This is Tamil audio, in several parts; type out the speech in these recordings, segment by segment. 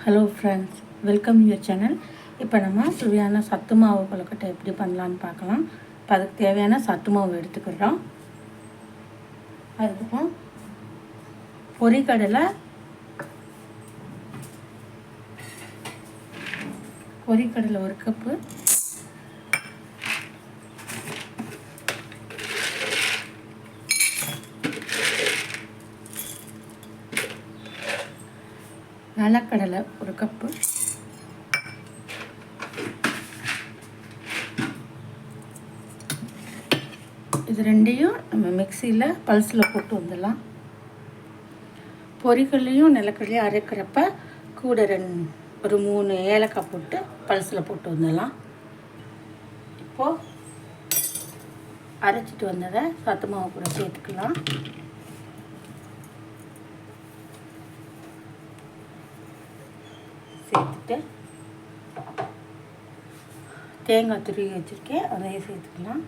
Hello friends, welcome your channel. இப்போ நம்ம சுவையான சத்து மாவு கொழுக்கட்டை எப்படி பண்ணலான்னு பார்க்கலாம். இப்போ அதுக்கு தேவையான சத்து மாவு எடுத்துக்கிறோம். அதுக்கப்புறம் பொரிக்கடலை 1 கப்பு, நிலக்கடலை 1 கப்பு, இது ரெண்டையும் நம்ம மிக்சியில் பல்ஸில் போட்டு வந்துடலாம். பொரிக்கடலையும் நிலக்கடலையும் அரைக்கிறப்ப கூட ஒரு 3 ஏலக்காய் போட்டு பல்ஸில் போட்டு வந்துடலாம். இப்போது அரைச்சிட்டு வந்ததை சத்து மாவு கூட சேர்த்துக்கலாம். சேர்த்துட்டு தேங்காய் துருவி வச்சுருக்கேன், அதையும் சேர்த்துக்கலாம்.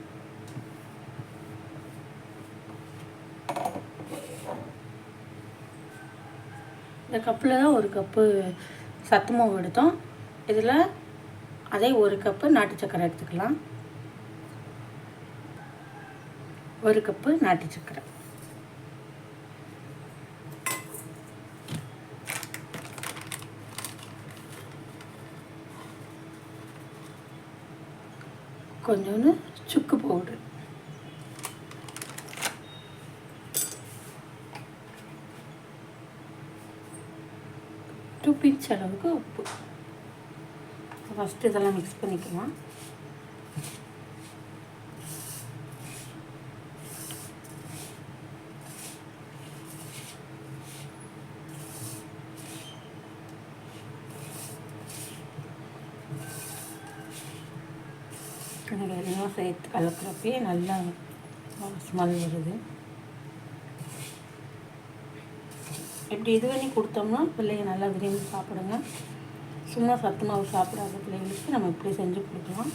இந்த கப்பில் தான் 1 கப்பு சத்து மாவு எடுத்தோம். இதில் அதே 1 கப்பு நாட்டு சர்க்கரை எடுத்துக்கலாம். 1 கப்பு நாட்டு சர்க்கரை, கொஞ்சோண்டு சுக்கு பவுடர், பிஞ்ச் அளவுக்கு உப்பு. ஃபஸ்ட்டு இதெல்லாம் மிக்ஸ் பண்ணிக்கலாம். எல்லாம் சேர்த்து கலக்கிறப்பே நல்லா ஸ்மெல் வருது. இப்படி இது பண்ணி கொடுத்தோம்னா பிள்ளைங்க நல்லா விரும்பி சாப்பிடுங்க. சும்மா சத்து மாவு சாப்பிடாத பிள்ளைங்களுக்கு நம்ம இப்படி செஞ்சு கொடுக்கலாம்.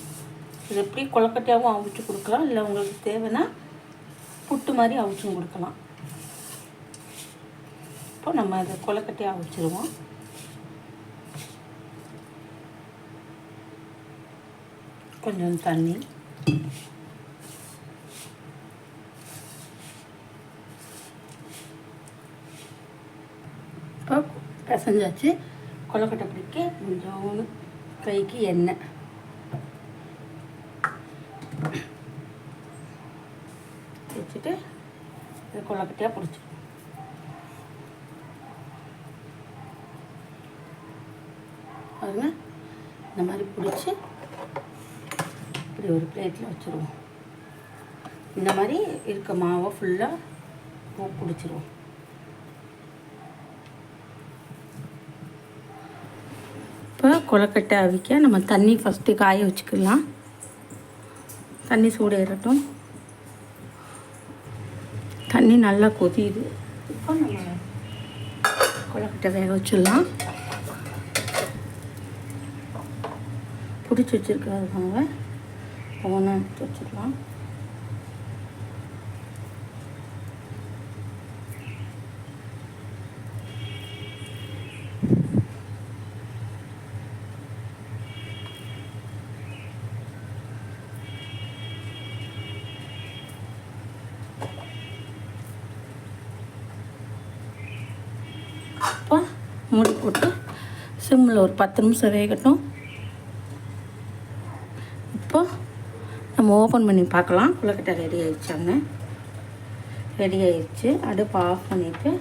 இது எப்படி கொழுக்கட்டையாகவும் அவிச்சு கொடுக்கலாம், இல்லை உங்களுக்கு தேவைன்னா புட்டு மாதிரி அவிச்சும் கொடுக்கலாம். இப்போ நம்ம அதை கொழுக்கட்டையாக அவிச்சிருவோம். கொஞ்சம் தண்ணி, இப்போ பிசைஞ்சாச்சு. கொழுக்கட்டை பிடிக்க கொஞ்சம் கைக்கு எண்ணெய் வச்சுட்டு இது கொழுக்கட்டையாக பிடிச்சி பாருங்க. இந்த மாதிரி பிடிச்சி இப்படி ஒரு பிளேட்டில் வச்சுருவோம். இந்த மாதிரி இருக்க மாவை ஃபுல்லாக பிடிச்சிருவோம். இப்போ கொழுக்கட்டை அவிக்க நம்ம தண்ணி ஃபஸ்ட்டு காய வச்சுக்கலாம். தண்ணி சூடேறட்டும். தண்ணி நல்லா கொதியுது. இப்போ நம்ம கொழுக்கட்டை வேக வச்சிடலாம். பிடிச்சி வச்சுருக்கிறதுக்காக ஒவ்வொன்றா எடுத்து வச்சிடலாம். இப்போ மூடி போட்டு சிம்மில் ஒரு 10 நிமிஷம் வேகட்டும். இப்போ நம்ம ஓப்பன் பண்ணி பார்க்கலாம். கொழுக்கட்டை ரெடி ஆகிடுச்சாங்க. ரெடி ஆகிடுச்சு. அடுப்பு ஆஃப் பண்ணிவிட்டு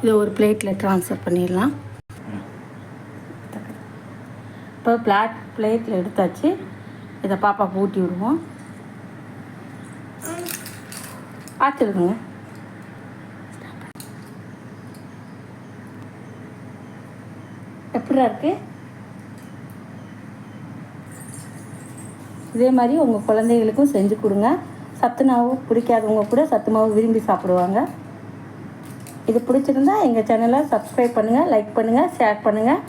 இதை ஒரு பிளேட்டில் ட்ரான்ஸ்ஃபர் பண்ணிடலாம். இப்போ பிளேட்டில் எடுத்தாச்சு. இதை பாப்பாவுக்கு ஊட்டி விடுவோம். ஆச்சிருக்குங்க. எப்படியா இருக்குது? இதே மாதிரி உங்கள் குழந்தைகளுக்கும் செஞ்சு கொடுங்க. சத்து மாவு பிடிக்காதவங்க கூட சத்து மாவு விரும்பி சாப்பிடுவாங்க. இது பிடிச்சிருந்தா எங்கள் சேனலை சப்ஸ்கிரைப் பண்ணுங்கள், லைக் பண்ணுங்கள், ஷேர் பண்ணுங்கள்.